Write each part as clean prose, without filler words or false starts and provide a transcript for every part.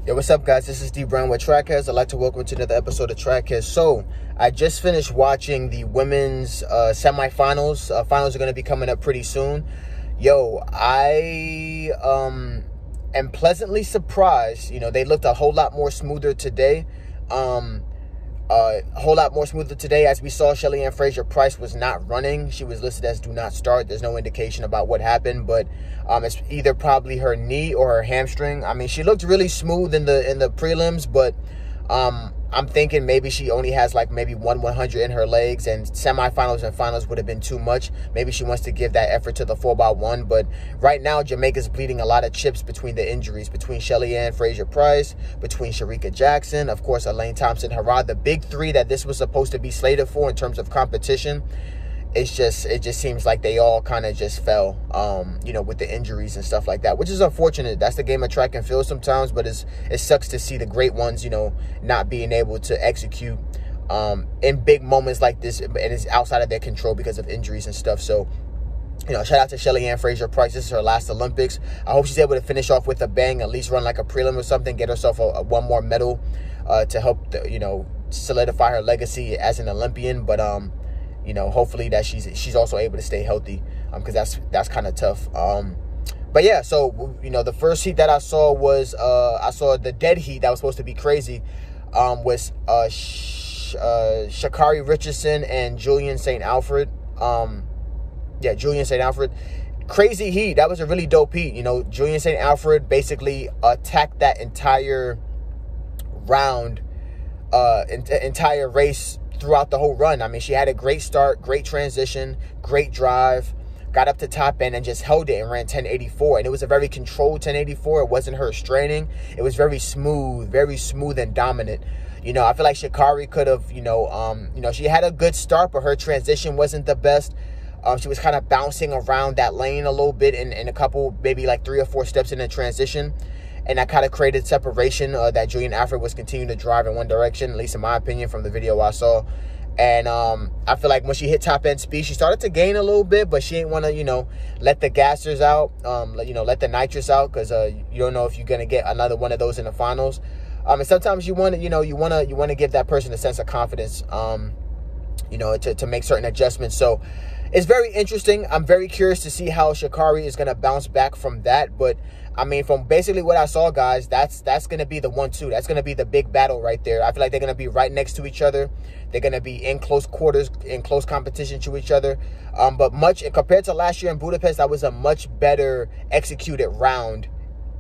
Yo, what's up, guys? This is D Brown with Trackheads. I'd like to welcome you to another episode of Trackheads. So, I just finished watching the women's semifinals. Finals are going to be coming up pretty soon. Yo, I am pleasantly surprised. You know, they looked a whole lot more smoother today. A whole lot more smoother today. As we saw, Shelly and Fraser-Pryce was not running. She was listed as do not start. There's no indication about what happened, but it's either probably her knee or her hamstring. I mean, she looked really smooth in the prelims, but I'm thinking maybe she only has like maybe 100 in her legs, and semifinals and finals would have been too much. Maybe she wants to give that effort to the 4x1, but right now Jamaica's bleeding a lot of chips between the injuries, between Shelly and Fraser-Pryce, between Shericka Jackson, of course, Elaine Thompson-Herah, the big three that this was supposed to be slated for in terms of competition. It just seems like they all kind of just fell, you know, with the injuries and stuff like that, which is unfortunate. That's the game of track and field sometimes, but it sucks to see the great ones, you know, not being able to execute in big moments like this, and it's outside of their control because of injuries and stuff. So, you know, shout out to Shelly and Fraser-Pryce. This is her last Olympics. I hope she's able to finish off with a bang, at least run like a prelim or something, get herself one more medal to help, you know, solidify her legacy as an Olympian. But you know, hopefully that she's also able to stay healthy, because that's kind of tough. But yeah, so, you know, the first heat that I saw was I saw the dead heat that was supposed to be crazy, was Sha'Carri Richardson and Julien St. Alfred. Yeah, Julien St. Alfred. Crazy heat. That was a really dope heat. You know, Julien St. Alfred basically attacked that entire round, entire race throughout the whole run. I mean, she had a great start, great transition, great drive, got up to top end and just held it and ran 1084. And it was a very controlled 1084. It wasn't her straining. It was very smooth and dominant. You know, I feel like Sha'Carri could have, you know, she had a good start, but her transition wasn't the best. She was kind of bouncing around that lane a little bit in a couple, maybe like 3 or 4 steps in the transition. And that kind of created separation that Julien Alfred was continuing to drive in one direction, at least in my opinion from the video I saw. And I feel like when she hit top end speed, she started to gain a little bit, but she didn't want to, you know, let the gassers out, you know, let the nitrous out, because you don't know if you're going to get another one of those in the finals. And sometimes you want to, you know, you want to give that person a sense of confidence, you know, to make certain adjustments. So it's very interesting. I'm very curious to see how Sha'Carri is going to bounce back from that. But I mean, from basically what I saw, guys, that's going to be the 1-2. That's going to be the big battle right there. I feel like they're going to be right next to each other. They're going to be in close quarters, in close competition to each other. But compared to last year in Budapest, that was a much better executed round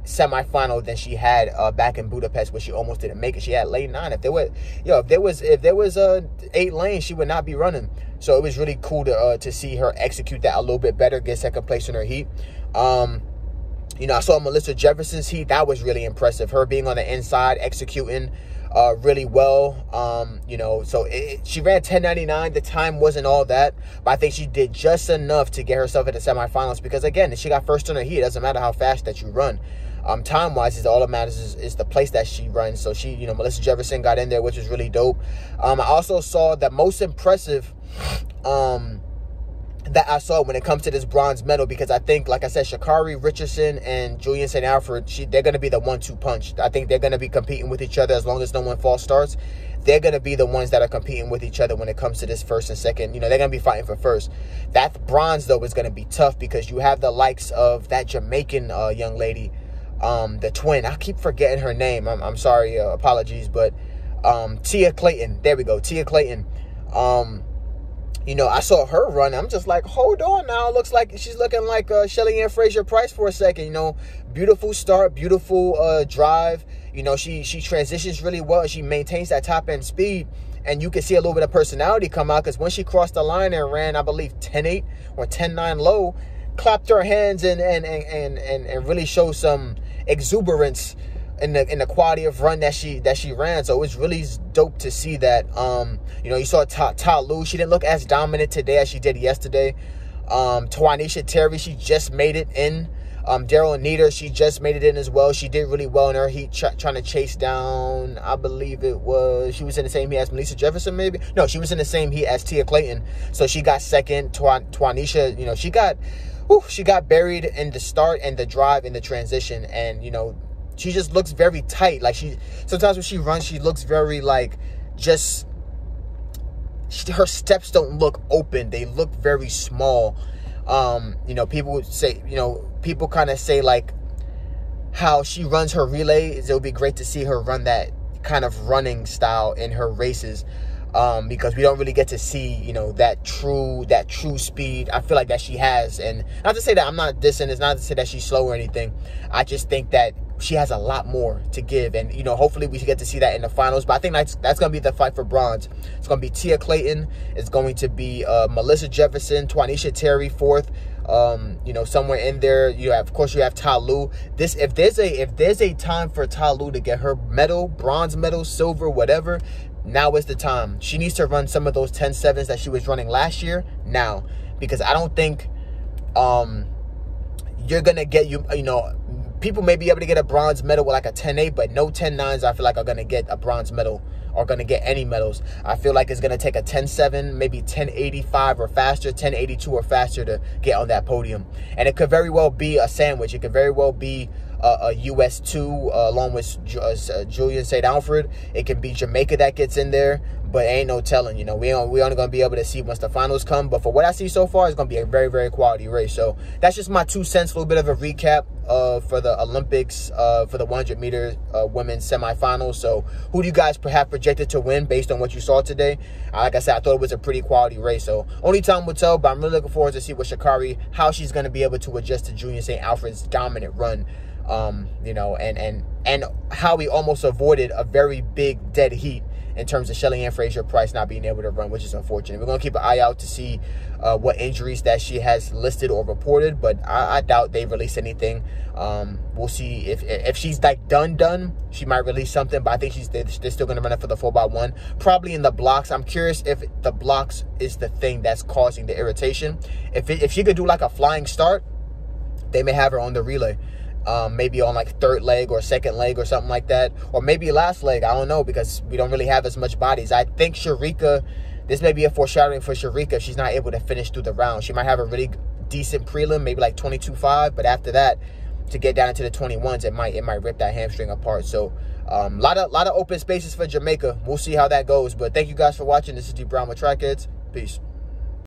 semifinal than she had back in Budapest, where she almost didn't make it. She had lane 9. If there was 8 lanes, she would not be running. So it was really cool to see her execute that a little bit better, get second place in her heat. You know, I saw Melissa Jefferson's heat. That was really impressive. Her being on the inside, executing really well. You know, so she ran 10:99. The time wasn't all that, but I think she did just enough to get herself into semifinals, because, again, if she got first in her heat, it doesn't matter how fast that you run. Time-wise, is all that matters is the place that she runs. So she, you know, Melissa Jefferson got in there, which was really dope. I also saw the most impressive that I saw when it comes to this bronze medal, because I think, like I said, Sha'Carri Richardson and Julien St. Alfred, they're going to be the 1-2 punch. I think they're going to be competing with each other as long as no one false starts. They're going to be the ones that are competing with each other when it comes to this first and second. You know, they're going to be fighting for first. That bronze, though, is going to be tough, because you have the likes of that Jamaican young lady, the twin. I keep forgetting her name. I'm sorry, apologies, but Tia Clayton. There we go, Tia Clayton. You know, I saw her run. I'm just like, hold on now. It looks like she's looking like Shelly and Fraser-Pryce for a second. You know, beautiful start, beautiful drive. You know, she transitions really well. She maintains that top end speed, and you can see a little bit of personality come out, because when she crossed the line and ran, I believe 10.8 or 10.9 low, clapped her hands and really showed some exuberance in the quality of run that she ran. So it was really dope to see that. You know, you saw Ta Lu. She didn't look as dominant today as she did yesterday. Tawanisha Terry, she just made it in. Daryl Anita, she just made it in as well. She did really well in her heat, trying to chase down, I believe she was in the same heat as Melissa Jefferson, maybe? No, she was in the same heat as Tia Clayton. So she got second. Tawanisha, you know, she got buried in the start and the drive and the transition. And, you know, she just looks very tight. Like, sometimes when she runs, she looks very like just, her steps don't look open. They look very small. You know, people would say, you know, people kind of say like how she runs her relays. It would be great to see her run that kind of running style in her races, because we don't really get to see, you know, that true speed. I feel like that she has, and not to say that I'm not dissing. It's not to say that she's slow or anything. I just think that she has a lot more to give, and, you know, hopefully we get to see that in the finals. But I think that's going to be the fight for bronze. It's going to be Tia Clayton. It's going to be Melissa Jefferson, Twanisha Terry fourth. You know, somewhere in there, of course you have Ta Lu. If there's a time for Ta Lu to get her medal, bronze medal, silver, whatever, now is the time. She needs to run some of those 10.7s that she was running last year now, because I don't think you're gonna get, you know, people may be able to get a bronze medal with like a 10.8, but no 10.9s I feel like are gonna get a bronze medal or gonna get any medals. I feel like it's gonna take a 10.7, maybe 10.85 or faster, 10.82 or faster to get on that podium. And it could very well be a sandwich. It could very well be a US 2 along with Julien St. Alfred. It can be Jamaica that gets in there, but ain't no telling. You know, we only going to be able to see once the finals come. But for what I see so far, it's going to be a very, very quality race. So that's just my 2 cents, a little bit of a recap for the Olympics, for the 100 meter women's semifinals. So who do you guys have projected to win based on what you saw today? Like I said, I thought it was a pretty quality race. So only time will tell, but I'm really looking forward to see what Sha'Carri, how she's going to be able to adjust to Julien St. Alfred's dominant run. You know, and how we almost avoided a very big dead heat in terms of Shelly and Fraser-Price not being able to run, which is unfortunate. We're going to keep an eye out to see what injuries that she has listed or reported, but I doubt they release anything. We'll see if she's like done, she might release something, but I think they're still going to run it for the 4x1, probably in the blocks. I'm curious if the blocks is the thing that's causing the irritation. If she could do like a flying start, they may have her on the relay. Maybe on like third leg or second leg or something like that, or maybe last leg. I don't know, because we don't really have as much bodies. I think Sharika, this may be a foreshadowing for Sharika if she's not able to finish through the round. She might have a really decent prelim, maybe like 22.5, but after that, to get down into the 21s, it might rip that hamstring apart. So lot of open spaces for Jamaica. We'll see how that goes. But thank you guys for watching. This is D Brown with Trackheads. Peace.